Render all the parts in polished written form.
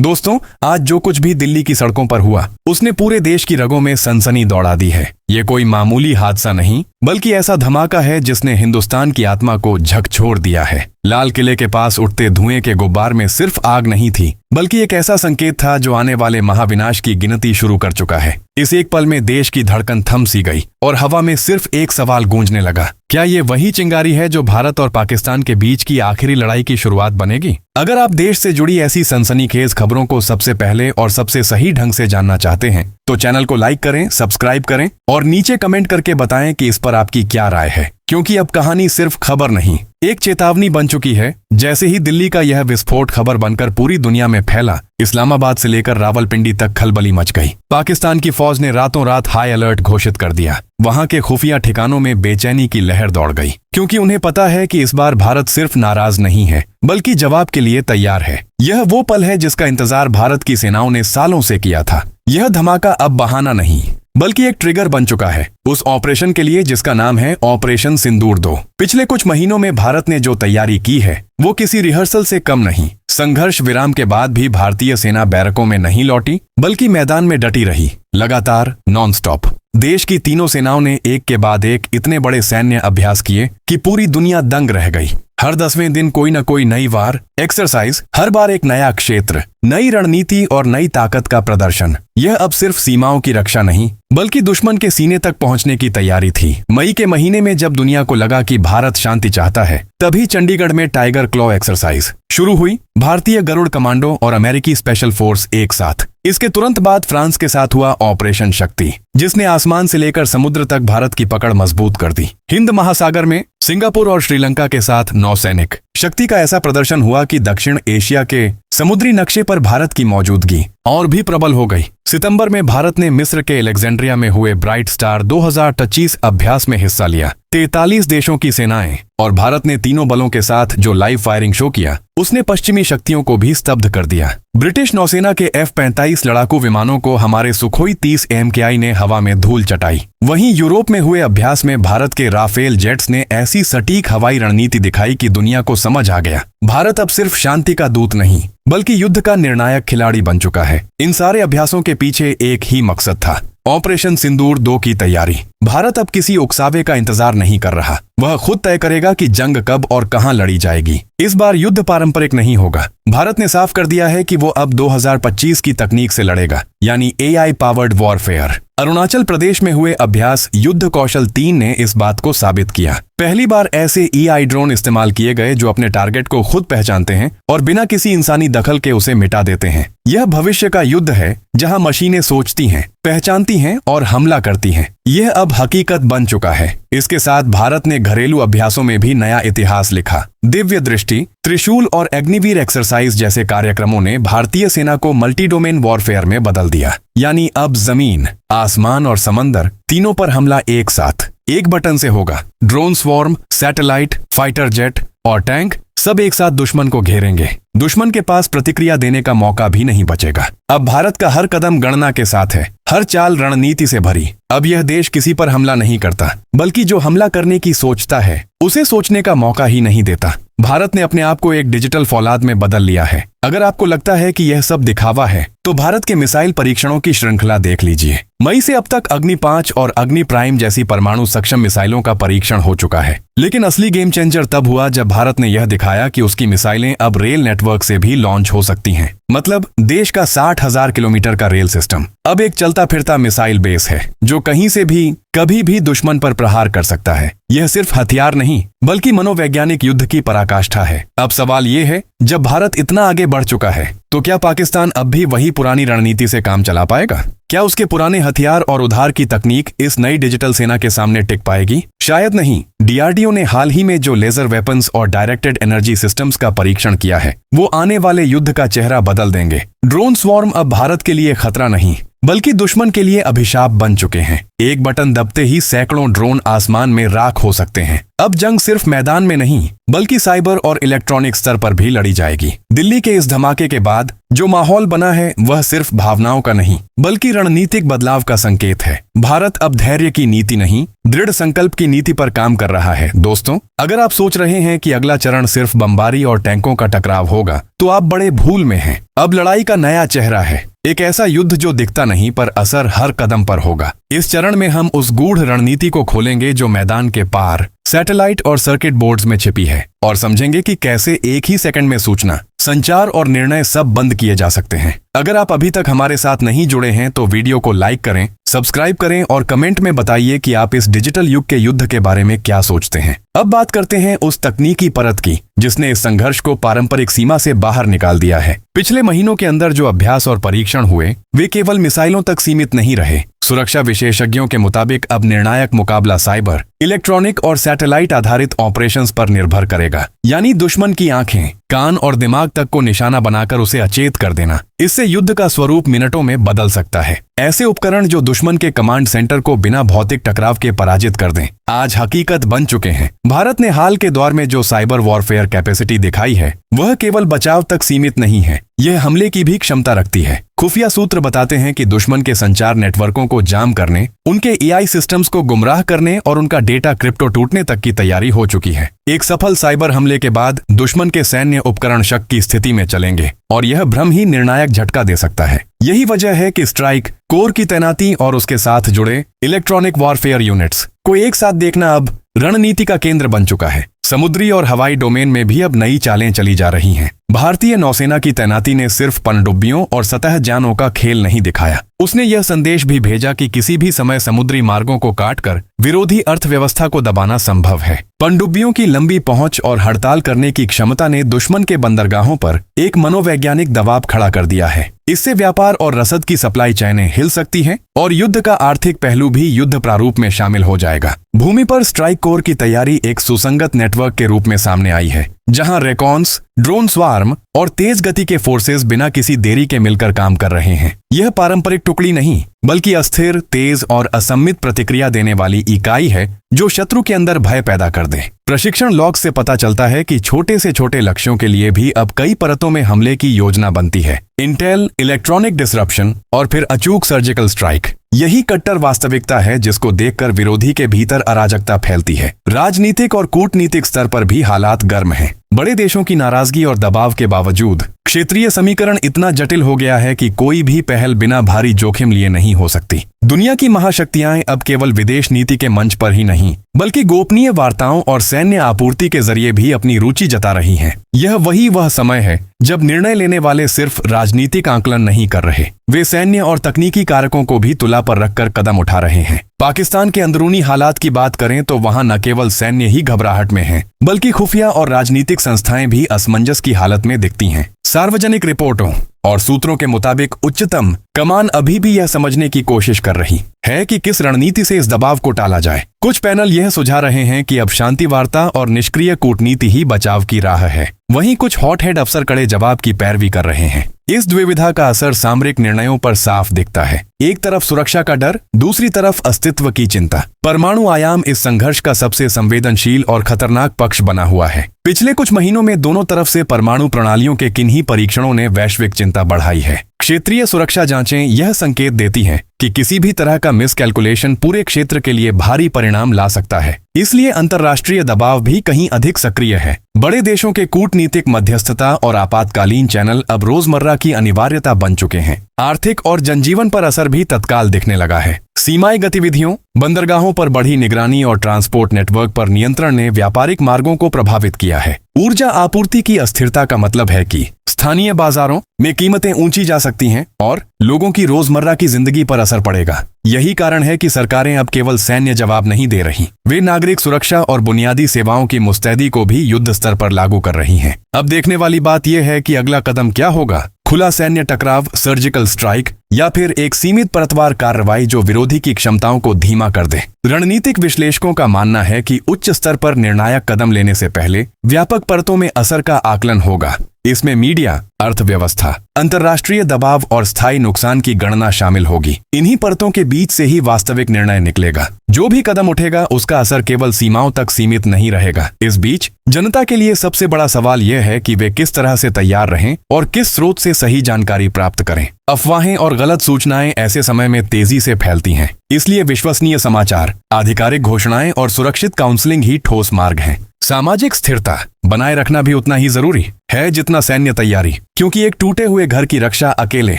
दोस्तों, आज जो कुछ भी दिल्ली की सड़कों पर हुआ उसने पूरे देश की रगों में सनसनी दौड़ा दी है। ये कोई मामूली हादसा नहीं बल्कि ऐसा धमाका है जिसने हिंदुस्तान की आत्मा को झकझोर दिया है। लाल किले के पास उठते धुएं के गुब्बार में सिर्फ आग नहीं थी बल्कि एक ऐसा संकेत था जो आने वाले महाविनाश की गिनती शुरू कर चुका है। इस एक पल में देश की धड़कन थम सी गई और हवा में सिर्फ एक सवाल गूंजने लगा, क्या ये वही चिंगारी है जो भारत और पाकिस्तान के बीच की आखिरी लड़ाई की शुरुआत बनेगी? अगर आप देश से जुड़ी ऐसी सनसनीखेज खबरों को सबसे पहले और सबसे सही ढंग से जानना चाहते हैं तो चैनल को लाइक करें, सब्सक्राइब करें और नीचे कमेंट करके बताएं कि इस पर आपकी क्या राय है, क्योंकि अब कहानी सिर्फ खबर नहीं, एक चेतावनी बन चुकी है। जैसे ही दिल्ली का यह विस्फोट खबर बनकर पूरी दुनिया में फैला, इस्लामाबाद से लेकर रावलपिंडी तक खलबली मच गई। पाकिस्तान की फौज ने रातों रात हाई अलर्ट घोषित कर दिया। वहां के खुफिया ठिकानों में बेचैनी की लहर दौड़ गई, क्योंकि उन्हें पता है कि इस बार भारत सिर्फ नाराज नहीं है बल्कि जवाब के लिए तैयार है। यह वो पल है जिसका इंतजार भारत की सेनाओं ने सालों से किया था। यह धमाका अब बहाना नहीं बल्कि एक ट्रिगर बन चुका है उस ऑपरेशन के लिए जिसका नाम है ऑपरेशन सिंदूर 2। पिछले कुछ महीनों में भारत ने जो तैयारी की है वो किसी रिहर्सल से कम नहीं। संघर्ष विराम के बाद भी भारतीय सेना बैरकों में नहीं लौटी बल्कि मैदान में डटी रही, लगातार, नॉनस्टॉप। देश की तीनों सेनाओं ने एक के बाद एक इतने बड़े सैन्य अभ्यास किए कि पूरी दुनिया दंग रह गई। हर 10वें दिन कोई न कोई नई वार, एक्सरसाइज, हर बार एक नया क्षेत्र, नई रणनीति और नई ताकत का प्रदर्शन। यह अब सिर्फ सीमाओं की रक्षा नहीं बल्कि दुश्मन के सीने तक पहुंचने की तैयारी थी। मई के महीने में जब दुनिया को लगा कि भारत शांति चाहता है, तभी चंडीगढ़ में टाइगर क्लॉ एक्सरसाइज शुरू हुई। भारतीय गरुड़ कमांडो और अमेरिकी स्पेशल फोर्स एक साथ। इसके तुरंत बाद फ्रांस के साथ हुआ ऑपरेशन शक्ति, जिसने आसमान से लेकर समुद्र तक भारत की पकड़ मजबूत कर दी। हिंद महासागर में सिंगापुर और श्रीलंका के साथ नौसैनिक शक्ति का ऐसा प्रदर्शन हुआ कि दक्षिण एशिया के समुद्री नक्शे पर भारत की मौजूदगी और भी प्रबल हो गई। सितंबर में भारत ने मिस्र के अलेक्जेंड्रिया में हुए ब्राइट स्टार 2025 अभ्यास में हिस्सा लिया। 43 देशों की सेनाएं और भारत ने तीनों बलों के साथ जो लाइव फायरिंग शो किया उसने पश्चिमी शक्तियों को भी स्तब्ध कर दिया। ब्रिटिश नौसेना के F-35 लड़ाकू विमानों को हमारे सुखोई 30 AMKI ने हवा में धूल चटाई। वहीं यूरोप में हुए अभ्यास में भारत के राफेल जेट्स ने ऐसी सटीक हवाई रणनीति दिखाई कि दुनिया को समझ आ गया, भारत अब सिर्फ शांति का दूत नहीं बल्कि युद्ध का निर्णायक खिलाड़ी बन चुका है। इन सारे अभ्यासों के पीछे एक ही मकसद था, ऑपरेशन सिंदूर 2 की तैयारी। भारत अब किसी उकसावे का इंतजार नहीं कर रहा, वह खुद तय करेगा कि जंग कब और कहां लड़ी जाएगी। इस बार युद्ध पारंपरिक नहीं होगा। भारत ने साफ कर दिया है कि वो अब 2025 की तकनीक से लड़ेगा, यानी AI powered warfare. Arunachal Pradesh में हुए अभ्यास युद्ध कौशल 3 ने इस बात को साबित किया। पहली बार ऐसे EI ड्रोन इस्तेमाल किए गए जो अपने टारगेट को खुद पहचानते हैं और बिना किसी इंसानी दखल के उसे मिटा देते हैं। यह भविष्य का युद्ध है जहां मशीनें सोचती हैं, पहचानती हैं और हमला करती हैं। यह अब हकीकत बन चुका है। इसके साथ भारत ने घरेलू अभ्यासों में भी नया इतिहास लिखा। दिव्य दृष्टि, त्रिशूल और अग्निवीर एक्सरसाइज जैसे कार्यक्रमों ने भारतीय सेना को मल्टी डोमेन वॉरफेयर में बदल दिया, यानी अब जमीन, आसमान और समंदर तीनों पर हमला एक साथ, एक बटन से होगा। Drone swarm, satellite, fighter jet और टैंक सब एक साथ दुश्मन को घेरेंगे। दुश्मन के पास प्रतिक्रिया देने का मौका भी नहीं बचेगा। अब भारत का हर कदम गणना के साथ है, हर चाल रणनीति से भरी। अब यह देश किसी पर हमला नहीं करता बल्कि जो हमला करने की सोचता है उसे सोचने का मौका ही नहीं देता। भारत ने अपने आप को एक डिजिटल फौलाद में बदल लिया है। अगर आपको लगता है कि यह सब दिखावा है तो भारत के मिसाइल परीक्षणों की श्रृंखला देख लीजिए। मई से अब तक अग्नि 5 और अग्नि प्राइम जैसी परमाणु सक्षम मिसाइलों का परीक्षण हो चुका है। लेकिन असली गेम चेंजर तब हुआ जब भारत ने यह दिखाया कि उसकी मिसाइलें अब रेल नेटवर्क से भी लॉन्च हो सकती हैं। मतलब देश का 60,000 किलोमीटर का रेल सिस्टम अब एक चलता फिरता मिसाइल बेस है जो कहीं से भी कभी भी दुश्मन पर प्रहार कर सकता है। यह सिर्फ हथियार नहीं बल्कि मनोवैज्ञानिक युद्ध की पराकाष्ठा है। अब सवाल ये है, जब भारत इतना आगे बढ़ चुका है तो क्या पाकिस्तान अब भी वही पुरानी रणनीति से काम चला पाएगा? क्या उसके पुराने हथियार और उधार की तकनीक इस नई डिजिटल सेना के सामने टिक पाएगी? शायद नहीं। DRDO ने हाल ही में जो लेजर वेपन्स और डायरेक्टेड एनर्जी सिस्टम्स का परीक्षण किया है वो आने वाले युद्ध का चेहरा बदल देंगे। ड्रोन स्वॉर्म अब भारत के लिए खतरा नहीं बल्कि दुश्मन के लिए अभिशाप बन चुके हैं। एक बटन दबते ही सैकड़ों ड्रोन आसमान में राख हो सकते हैं। अब जंग सिर्फ मैदान में नहीं बल्कि साइबर और इलेक्ट्रॉनिक स्तर पर भी लड़ी जाएगी। दिल्ली के इस धमाके के बाद जो माहौल बना है वह सिर्फ भावनाओं का नहीं बल्कि रणनीतिक बदलाव का संकेत है। भारत अब धैर्य की नीति नहीं, दृढ़ संकल्प की नीति पर काम कर रहा है। दोस्तों, अगर आप सोच रहे हैं कि अगला चरण सिर्फ बमबारी और टैंकों का टकराव होगा तो आप बड़े भूल में हैं। अब लड़ाई का नया चेहरा है, एक ऐसा युद्ध जो दिखता नहीं पर असर हर कदम पर होगा। इस चरण में हम उस गूढ़ रणनीति को खोलेंगे जो मैदान के पार सैटेलाइट और सर्किट बोर्ड्स में छिपी है, और समझेंगे कि कैसे एक ही सेकंड में सूचना, संचार और निर्णय सब बंद किए जा सकते हैं। अगर आप अभी तक हमारे साथ नहीं जुड़े हैं तो वीडियो को लाइक करें, सब्सक्राइब करें और कमेंट में बताइए कि आप इस डिजिटल युग के युद्ध के बारे में क्या सोचते हैं। अब बात करते हैं उस तकनीकी परत की जिसने इस संघर्ष को पारंपरिक सीमा से बाहर निकाल दिया है। पिछले महीनों के अंदर जो अभ्यास और परीक्षण हुए वे केवल मिसाइलों तक सीमित नहीं रहे। सुरक्षा विशेषज्ञों के मुताबिक अब निर्णायक मुकाबला साइबर, इलेक्ट्रॉनिक और सैटेलाइट आधारित ऑपरेशंस पर निर्भर करेगा। यानी दुश्मन की आंखें, कान और दिमाग तक को निशाना बनाकर उसे अचेत कर देना। इससे युद्ध का स्वरूप मिनटों में बदल सकता है। ऐसे उपकरण जो दुश्मन के कमांड सेंटर को बिना भौतिक टकराव के पराजित कर दें, आज हकीकत बन चुके हैं। भारत ने हाल के दौर में जो साइबर वॉरफेयर कैपेसिटी दिखाई है वह केवल बचाव तक सीमित नहीं है, यह हमले की भी क्षमता रखती है। खुफिया सूत्र बताते हैं कि दुश्मन के संचार नेटवर्कों को जाम करने, उनके एआई सिस्टम्स को गुमराह करने और उनका डेटा क्रिप्टो टूटने तक की तैयारी हो चुकी है। एक सफल साइबर हमले के बाद दुश्मन के सैन्य उपकरण शक की स्थिति में चलेंगे और यह भ्रम ही निर्णायक झटका दे सकता है। यही वजह है कि स्ट्राइक कोर की तैनाती और उसके साथ जुड़े इलेक्ट्रॉनिक वॉरफेयर यूनिट्स को एक साथ देखना अब रणनीति का केंद्र बन चुका है। समुद्री और हवाई डोमेन में भी अब नई चालें चली जा रही हैं। भारतीय नौसेना की तैनाती ने सिर्फ पनडुब्बियों और सतह जानों का खेल नहीं दिखाया, उसने यह संदेश भी भेजा कि किसी भी समय समुद्री मार्गों को काटकर विरोधी अर्थव्यवस्था को दबाना संभव है। पनडुब्बियों की लंबी पहुंच और हड़ताल करने की क्षमता ने दुश्मन के बंदरगाहों पर एक मनोवैज्ञानिक दबाव खड़ा कर दिया है। इससे व्यापार और रसद की सप्लाई चेनें हिल सकती हैं और युद्ध का आर्थिक पहलू भी युद्ध प्रारूप में शामिल हो जाएगा। भूमि पर स्ट्राइक कोर की तैयारी एक सुसंगत नेटवर्क के रूप में सामने आई है, जहां रेकॉन्स, ड्रोन स्वार्म और तेज गति के फोर्सेस बिना किसी देरी के मिलकर काम कर रहे हैं। यह पारंपरिक टुकड़ी नहीं बल्कि अस्थिर, तेज और असम्मित प्रतिक्रिया देने वाली इकाई है जो शत्रु के अंदर भय पैदा कर दे। प्रशिक्षण लॉग से पता चलता है कि छोटे से छोटे लक्ष्यों के लिए भी अब कई परतों में हमले की योजना बनती है। इंटेल, इलेक्ट्रॉनिक डिसरप्शन और फिर अचूक सर्जिकल स्ट्राइक, यही कट्टर वास्तविकता है जिसको देखकर विरोधी के भीतर अराजकता फैलती है। राजनीतिक और कूटनीतिक स्तर पर भी हालात गर्म हैं। बड़े देशों की नाराजगी और दबाव के बावजूद क्षेत्रीय समीकरण इतना जटिल हो गया है कि कोई भी पहल बिना भारी जोखिम लिए नहीं हो सकती। दुनिया की महाशक्तियां अब केवल विदेश नीति के मंच पर ही नहीं बल्कि गोपनीय वार्ताओं और सैन्य आपूर्ति के जरिए भी अपनी रुचि जता रही हैं। यह वह समय है जब निर्णय लेने वाले सिर्फ राजनीतिक आंकलन नहीं कर रहे, वे सैन्य और तकनीकी कारकों को भी तुला पर रखकर कदम उठा रहे हैं। पाकिस्तान के अंदरूनी हालात की बात करें तो वहां न केवल सैन्य ही घबराहट में है बल्कि खुफिया और राजनीतिक संस्थाएं भी असमंजस की हालत में दिखती हैं। सार्वजनिक रिपोर्टों और सूत्रों के मुताबिक उच्चतम कमान अभी भी यह समझने की कोशिश कर रही है कि किस रणनीति से इस दबाव को टाला जाए। कुछ पैनल यह सुझा रहे हैं कि अब शांति वार्ता और निष्क्रिय कूटनीति ही बचाव की राह है, वहीं कुछ हॉट हेड अफसर कड़े जवाब की पैरवी कर रहे हैं। इस द्विविधा का असर सामरिक निर्णयों पर साफ दिखता है। एक तरफ सुरक्षा का डर, दूसरी तरफ अस्तित्व की चिंता। परमाणु आयाम इस संघर्ष का सबसे संवेदनशील और खतरनाक पक्ष बना हुआ है। पिछले कुछ महीनों में दोनों तरफ से परमाणु प्रणालियों के किन्हीं परीक्षणों ने वैश्विक चिंता बढ़ाई है। क्षेत्रीय सुरक्षा जांचें यह संकेत देती हैं कि किसी भी तरह का मिसकैलकुलेशन पूरे क्षेत्र के लिए भारी परिणाम ला सकता है। इसलिए अंतर्राष्ट्रीय दबाव भी कहीं अधिक सक्रिय है। बड़े देशों के कूटनीतिक मध्यस्थता और आपातकालीन चैनल अब रोजमर्रा की अनिवार्यता बन चुके हैं। आर्थिक और जनजीवन पर असर भी तत्काल दिखने लगा है। सीमाई गतिविधियों, बंदरगाहों पर बढ़ी निगरानी और ट्रांसपोर्ट नेटवर्क पर नियंत्रण ने व्यापारिक मार्गों को प्रभावित किया है। ऊर्जा आपूर्ति की अस्थिरता का मतलब है कि स्थानीय बाजारों में कीमतें ऊंची जा सकती हैं और लोगों की रोजमर्रा की जिंदगी पर असर पड़ेगा। यही कारण है कि सरकारें अब केवल सैन्य जवाब नहीं दे रही, वे नागरिक सुरक्षा और बुनियादी सेवाओं की मुस्तैदी को भी युद्ध स्तर पर लागू कर रही हैं। अब देखने वाली बात यह है कि अगला कदम क्या होगा, खुला सैन्य टकराव, सर्जिकल स्ट्राइक या फिर एक सीमित परतवार कार्रवाई जो विरोधी की क्षमताओं को धीमा कर दे। रणनीतिक विश्लेषकों का मानना है कि उच्च स्तर पर निर्णायक कदम लेने से पहले व्यापक परतों में असर का आकलन होगा। इसमें मीडिया, अर्थव्यवस्था, अंतर्राष्ट्रीय दबाव और स्थायी नुकसान की गणना शामिल होगी। इन्हीं परतों के बीच से ही वास्तविक निर्णय निकलेगा। जो भी कदम उठेगा उसका असर केवल सीमाओं तक सीमित नहीं रहेगा। इस बीच जनता के लिए सबसे बड़ा सवाल यह है कि वे किस तरह से तैयार रहें और किस स्रोत से सही जानकारी प्राप्त करें। अफवाहें और गलत सूचनाएं ऐसे समय में तेजी से फैलती हैं, इसलिए विश्वसनीय समाचार, आधिकारिक घोषणाएं और सुरक्षित काउंसलिंग ही ठोस मार्ग हैं। सामाजिक स्थिरता बनाए रखना भी उतना ही जरूरी है जितना सैन्य तैयारी, क्योंकि एक टूटे हुए घर की रक्षा अकेले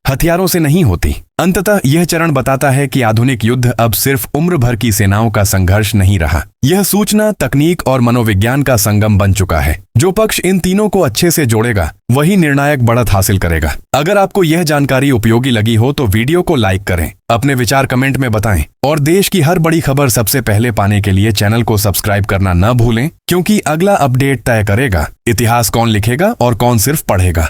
हथियारों से नहीं होती। अंततः यह चरण बताता है कि आधुनिक युद्ध अब सिर्फ उम्र भर की सेनाओं का संघर्ष नहीं रहा, यह सूचना, तकनीक और मनोविज्ञान का संगम बन चुका है। जो पक्ष इन तीनों को अच्छे से जोड़ेगा वही निर्णायक बढ़त हासिल करेगा। अगर आपको यह जानकारी उपयोगी लगी हो तो वीडियो को लाइक करें, अपने विचार कमेंट में बताएं और देश की हर बड़ी खबर सबसे पहले पाने के लिए चैनल को सब्सक्राइब करना न भूलें, क्योंकि अगला अपडेट तय करेगा इतिहास कौन लिखेगा और कौन सिर्फ पढ़ेगा।